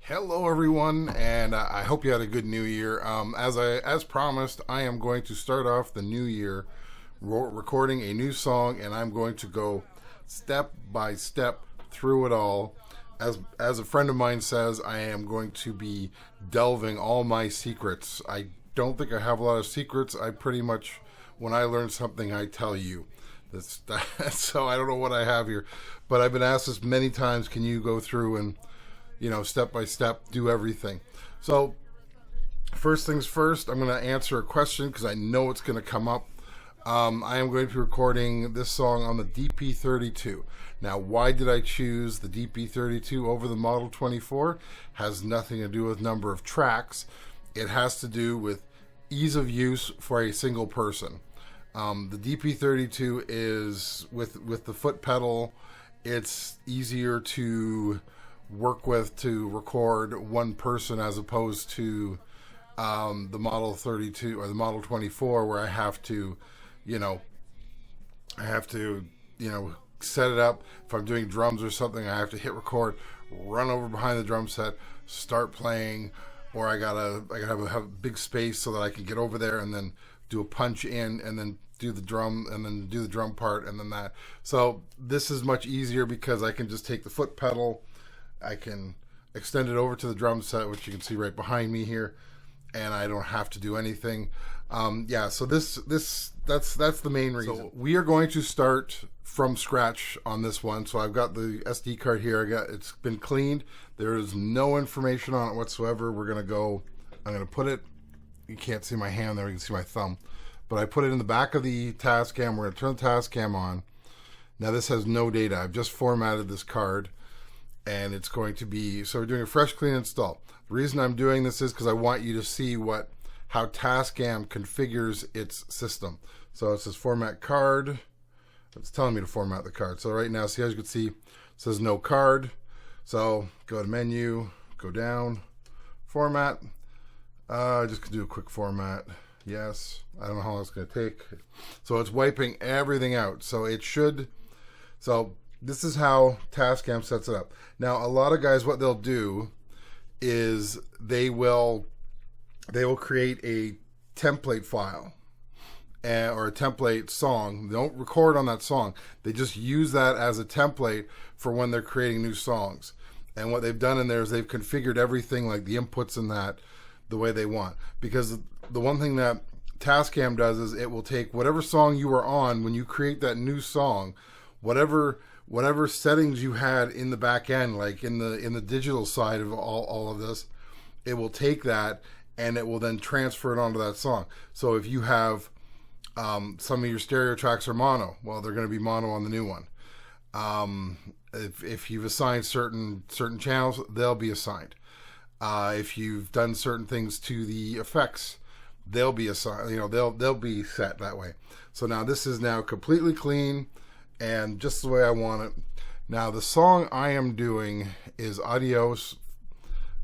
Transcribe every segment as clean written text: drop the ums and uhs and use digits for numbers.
Hello, everyone, and I hope you had a good New Year. As promised, I am going to start off the new year recording a new song, and I'm going to go step by step through it all. As a friend of mine says, I am going to be delving all my secrets. I don't think I have a lot of secrets. I pretty much, when I learn something, I tell you. So I don't know what I have here, but I've been asked this many times. Can you go through and step by step, do everything? So, first things first, I'm going to answer a question because I know it's going to come up. I am going to be recording this song on the DP32. Now, why did I choose the DP32 over the Model 24? Has nothing to do with number of tracks. It has to do with ease of use for a single person. The DP32 is, with the foot pedal, it's easier to work with to record one person as opposed to the Model 32 or the Model 24, where I have to set it up. If I'm doing drums or something, I have to hit record, run over behind the drum set, start playing, or I gotta have a big space so that I can get over there and then do a punch in and then do the drum and then do the drum part and then that. So this is much easier because I can just take the foot pedal, I can extend it over to the drum set, which you can see right behind me here, and I don't have to do anything. So that's the main reason. So we are going to start from scratch on this one. So I've got the SD card here. It's been cleaned. There is no information on it whatsoever. I'm gonna put it. You can't see my hand there. You can see my thumb, but I put it in the back of the Tascam. We're gonna turn the Tascam on. Now this has no data. I've just formatted this card. And it's going to be, so we're doing a fresh clean install. The reason I'm doing this is because I want you to see how Tascam configures its system. So it says format card. It's telling me to format the card. So right now, see, as you can see, it says no card. So go to menu, go down, format. Just gonna do a quick format. Yes. I don't know how long it's gonna take. So it's wiping everything out. So this is how Tascam sets it up. Now, a lot of guys, what they'll do is they will create a template file or a template song. They don't record on that song. They just use that as a template for when they're creating new songs. And what they've done in there is they've configured everything, like the inputs and that, the way they want. Because the one thing that Tascam does is it will take whatever song you are on when you create that new song, whatever settings you had in the back end, like in the digital side of all of this, it will take that and it will then transfer it onto that song. So if you have some of your stereo tracks are mono, well, they're going to be mono on the new one. If you've assigned certain channels, they'll be assigned. If you've done certain things to the effects, they'll be assigned. They'll be set that way. So now this is now completely clean and just the way I want it. Now the song I am doing is Adios,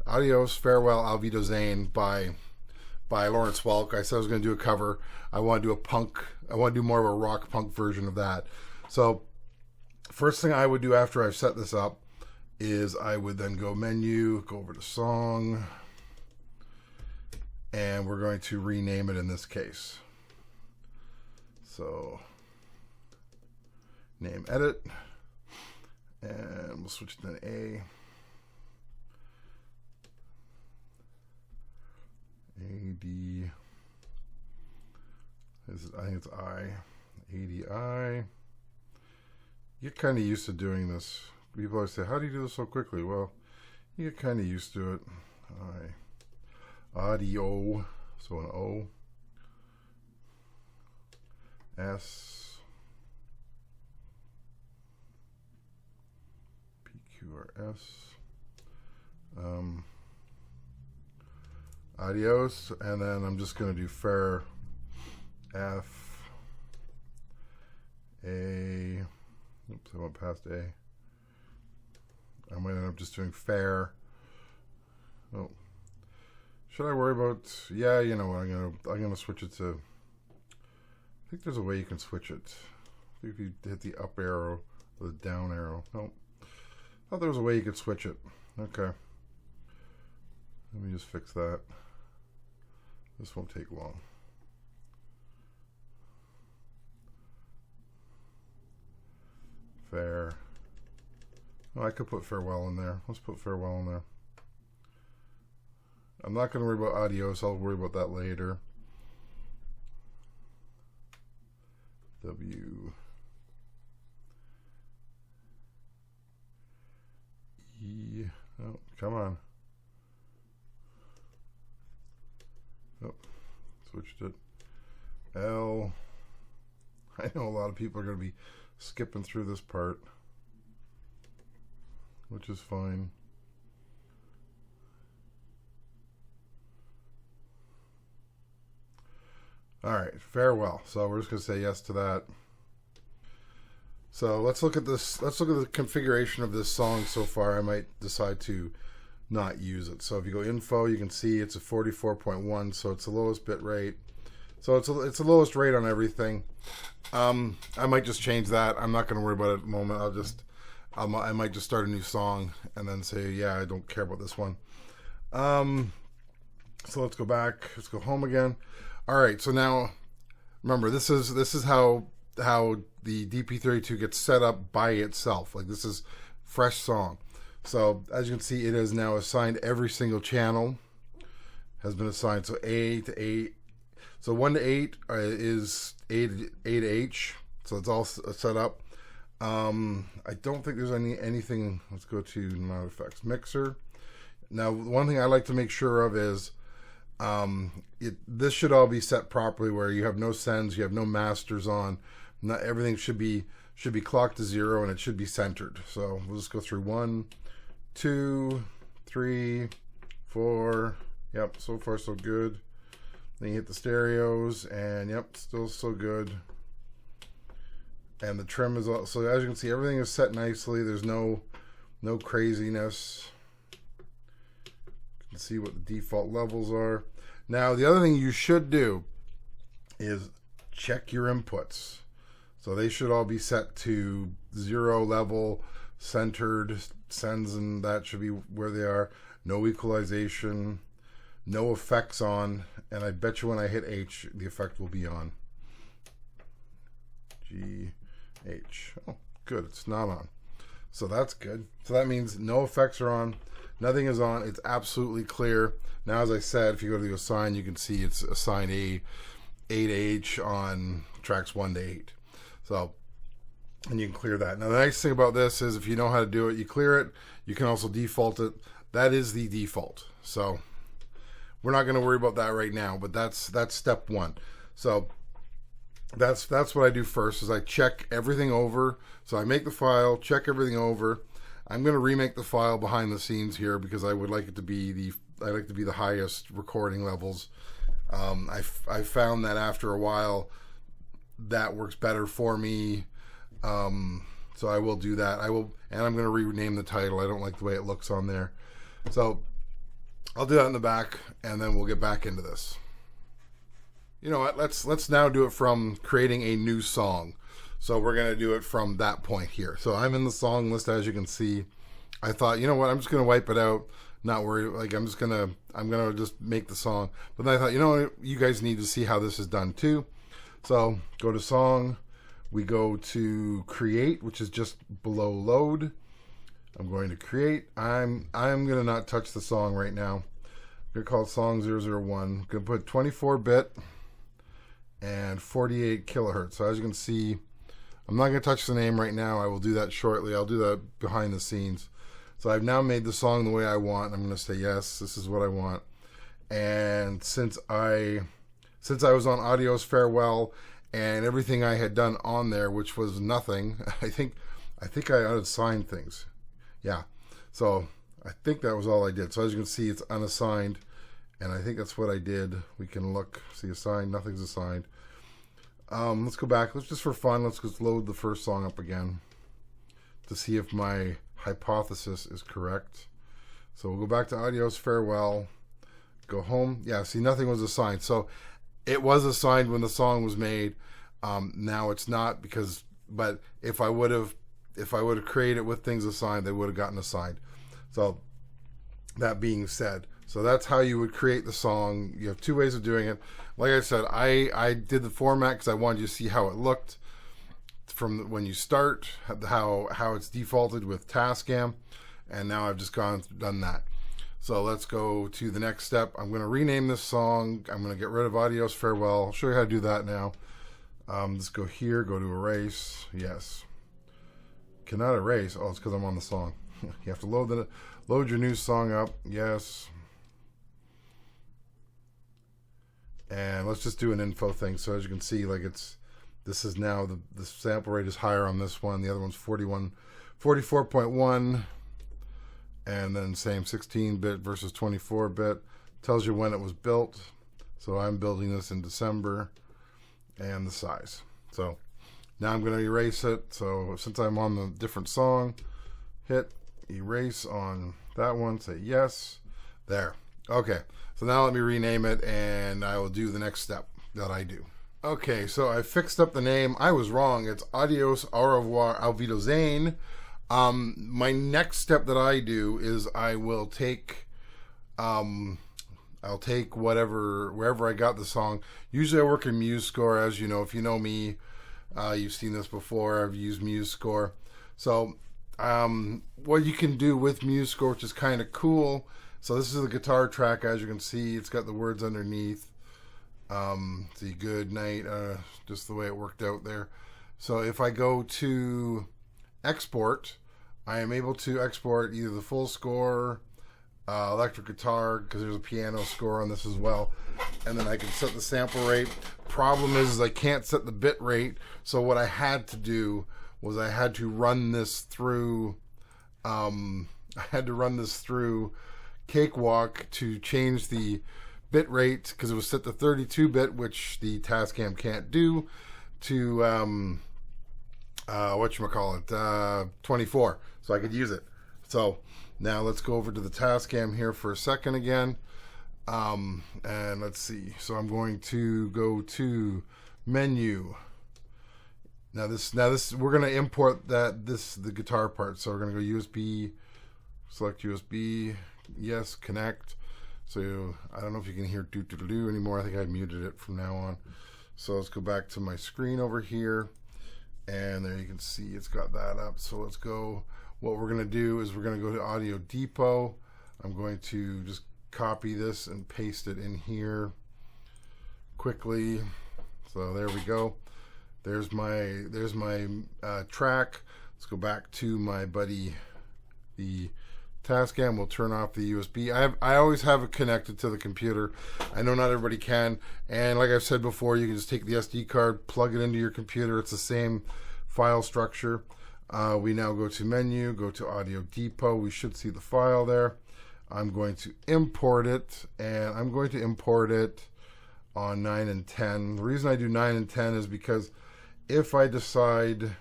Farewell, Alvido Zane by Lawrence Welk. I said I was going to do a cover. I want to do more of a rock punk version of that. So first thing I would do after I've set this up is I would then go menu, go over to song, and we're going to rename it in this case. So name edit, and we'll switch to an A. AD, I think it's I. ADI. You get kind of used to doing this. People always say, how do you do this so quickly? Well, you get kind of used to it. Audio, so an O. S. QRS, Adios, and then I'm just going to do fair, F, A, oops, I went past A. I might end up just doing fair. Oh, should I worry about, yeah, you know what, I'm gonna switch it to, I think there's a way you can switch it. I think if you hit the up arrow or the down arrow, nope. I thought there was a way you could switch it. Okay. Let me just fix that. This won't take long. Fair. Oh, I could put farewell in there. Let's put farewell in there. I'm not going to worry about audio, so I'll worry about that later. W E. Oh, come on. Oh, switched it. L. I know a lot of people are going to be skipping through this part, which is fine. All right, farewell. So we're just going to say yes to that. So let's look at this. Let's look at the configuration of this song so far. I might decide to not use it. So if you go info, you can see it's a 44.1, so it's the lowest bit rate. So it's the lowest rate on everything. I might just change that. I'm not going to worry about it at the moment. I might just start a new song and then say, yeah, I don't care about this one. So let's go back. Let's go home again. All right. So now, remember, this is how the DP32 gets set up by itself. Like, this is fresh song. So as you can see, it is now assigned every single channel has been assigned. So A to 8. So 1 to 8 is A to H. So it's all set up. I don't think there's anything. Let's go to Not Effects Mixer. Now, one thing I like to make sure of is this should all be set properly, where you have no sends, you have no masters on. Not everything should be clocked to 0, and it should be centered. So we'll just go through 1, 2, 3, 4. Yep, so far so good. Then you hit the stereos, and yep, still so good. And the trim is all, so as you can see, everything is set nicely. There's no craziness. You can see what the default levels are. Now, the other thing you should do is check your inputs. So they should all be set to 0 level, centered, sends, and that should be where they are. No equalization, no effects on, and I bet you when I hit H, the effect will be on. G, H. Oh, good, it's not on. So that's good. So that means no effects are on, nothing is on, it's absolutely clear. Now, as I said, if you go to the assign, you can see it's assigned A to H on tracks 1 to 8. So, and you can clear that. Now, the nice thing about this is if you know how to do it, you clear it. You can also default it. That is the default. So we're not going to worry about that right now, but that's step 1. So that's what I do first, is I check everything over. So I make the file, check everything over. I'm going to remake the file behind the scenes here because I would like it to be the highest recording levels. I found that after a while that works better for me. So I will do that. And I'm going to rename the title. I don't like the way it looks on there. So I'll do that in the back, and then we'll get back into this. You know what? Let's now do it from creating a new song. So we're going to do it from that point here. So I'm in the song list, as you can see. I thought, you know what? I'm just going to wipe it out. Not worry. Like, I'm going to just make the song. But then I thought, you know what? You guys need to see how this is done too. So go to song. We go to create, which is just below load. I'm going to create. I'm going to not touch the song right now. I'm going to call it song 001. I'm going to put 24-bit and 48 kilohertz. So as you can see, I'm not going to touch the name right now. I will do that shortly. I'll do that behind the scenes. So I've now made the song the way I want. I'm going to say yes, this is what I want. And since I was on Audio's Farewell and everything I had done on there, which was nothing, I think I unassigned things. Yeah. So I think that was all I did. So as you can see, it's unassigned, and I think that's what I did. We can look, see assigned, nothing's assigned. Let's go back. Let's just for fun, let's just load the first song up again to see if my hypothesis is correct. So we'll go back to Audio's Farewell, go home. Yeah, see, nothing was assigned. So it was assigned when the song was made. Now it's not, but if I would have created it with things assigned, they would have gotten assigned. So that being said, So that's how you would create the song. You have two ways of doing it. Like I said, I did the format because I wanted you to see how it looked from when you start, how it's defaulted with Tascam, and now I've just done that. So let's go to the next step. I'm going to rename this song. I'm going to get rid of Adios Farewell. I'll show you how to do that now. Let's go here, go to erase. Yes. Cannot erase. Oh, it's because I'm on the song. You have to load your new song up. Yes. And let's just do an info thing. So as you can see, like this is now the sample rate is higher on this one. The other one's 44.1. And then same 16-bit versus 24-bit. Tells you when it was built. So I'm building this in December. And the size. So now I'm going to erase it. So since I'm on the different song, hit erase on that one. Say yes. There. Okay. So now let me rename it, and I will do the next step that I do. Okay, so I fixed up the name. I was wrong. It's Adios, Au revoir, Auf Wiedersehen. My next step that I do is I will take, I'll take wherever I got the song. Usually I work in MuseScore, as you know. If you know me, you've seen this before. I've used MuseScore. So what you can do with MuseScore, which is kind of cool. So this is the guitar track, as you can see. It's got the words underneath. See, good night, just the way it worked out there. So if I go to export, I am able to export either the full score, electric guitar, because there's a piano score on this as well, and then I can set the sample rate. Problem is I can't set the bit rate, so what I had to do was I had to run this through Cakewalk to change the bit rate, because it was set to 32-bit, which the Tascam can't do, to whatchamacallit, 24, so I could use it. So now let's go over to the Tascam here for a second again, and let's see. So I'm going to go to menu. Now this we're going to import the guitar part. So we're going to go USB, select USB, yes, connect. So I don't know if you can hear do anymore. I think I muted it from now on. So let's go back to my screen over here, and there you can see it's got that up. So let's go. What we're going to do is we're going to go to Audio Depot. I'm going to just copy this and paste it in here quickly. So there we go. There's my track. Let's go back to my buddy, the Tascam. We'll turn off the USB. I always have it connected to the computer. I know not everybody can, and like I've said before, you can just take the SD card, plug it into your computer. It's the same file structure. We now go to menu, go to Audio Depot. We should see the file there. I'm going to import it, and I'm going to import it on 9 and 10. The reason I do 9 and 10 is because if I decide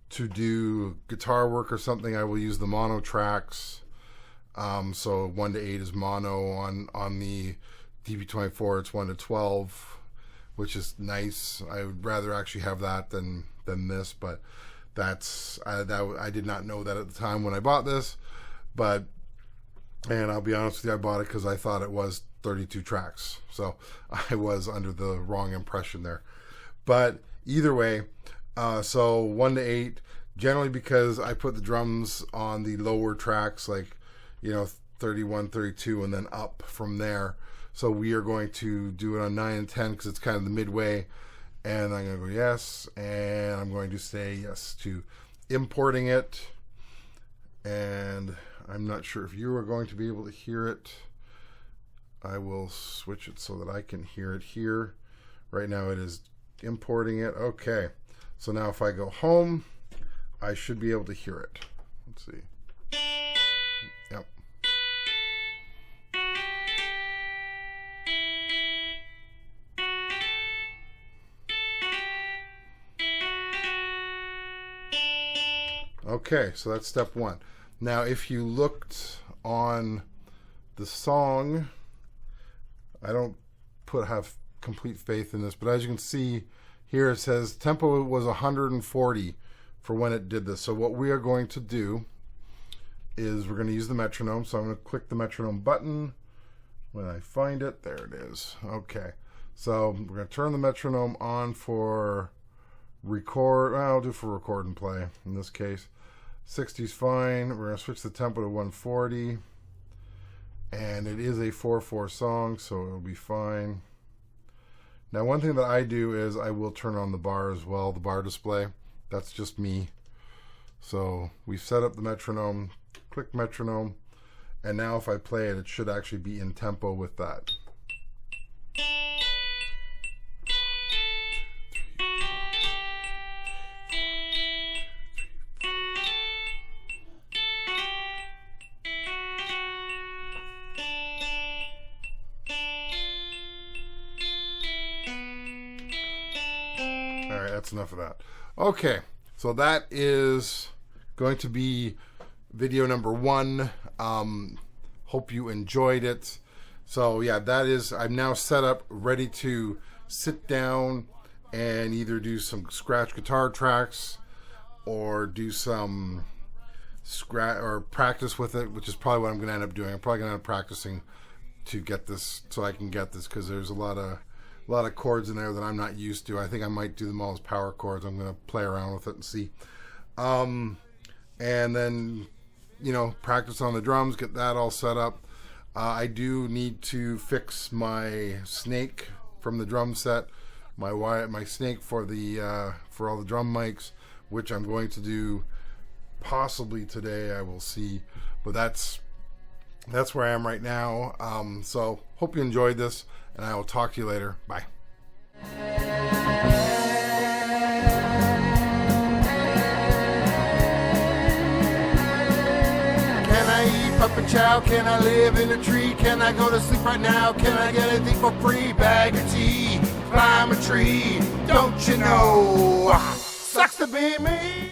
to do guitar work or something, I will use the mono tracks. So 1 to 8 is mono on the DP24. It's 1 to 12, which is nice. I would rather actually have that than this, but I did not know that at the time when I bought this. And I'll be honest with you, I bought it because I thought it was 32 tracks. So I was under the wrong impression there. But either way, so 1 to 8, generally because I put the drums on the lower tracks, like, 31, 32, and then up from there. So we are going to do it on 9 and 10 because it's kind of the midway. And I'm going to go yes, and I'm going to say yes to importing it. And I'm not sure if you are going to be able to hear it. I will switch it so that I can hear it here. Right now it is importing it. Okay, so now if I go home, I should be able to hear it. Let's see. Yep. Okay, so that's step one. Now, if you looked on the song, I don't have complete faith in this, but as you can see here, it says tempo was 140 for when it did this. So what we are going to do is we're going to use the metronome. So I'm going to click the metronome button. When I find it, there it is. Okay, so we're going to turn the metronome on for record. I'll do for record and play in this case. 60's fine. We're going to switch the tempo to 140. And it is a 4/4 song, so it'll be fine. Now, one thing that I do is I will turn on the bar as well, the bar display. That's just me. So we've set up the metronome, click metronome, and now if I play it, it should actually be in tempo with that. All right, that's enough of that. Okay, so that is going to be video number 1. Hope you enjoyed it. So yeah, that is, I'm now set up, ready to sit down and either do some scratch guitar tracks or do some scratch or practice with it, which is probably what I'm going to end up doing. I'm probably going to end up practicing to get this, so I can get this, because there's a lot of chords in there that I'm not used to. I think I might do them all as power chords. I'm going to play around with it and see. And then, you know, practice on the drums, get that all set up. I do need to fix my snake from the drum set, my snake for the for all the drum mics, which I'm going to do possibly today. I will see, but that's where I am right now. So hope you enjoyed this, and I will talk to you later. Bye. Puppet chow, can I live in a tree? Can I go to sleep right now? Can I get anything for free? Bag of tea, climb a tree, don't you know? Sucks to be me.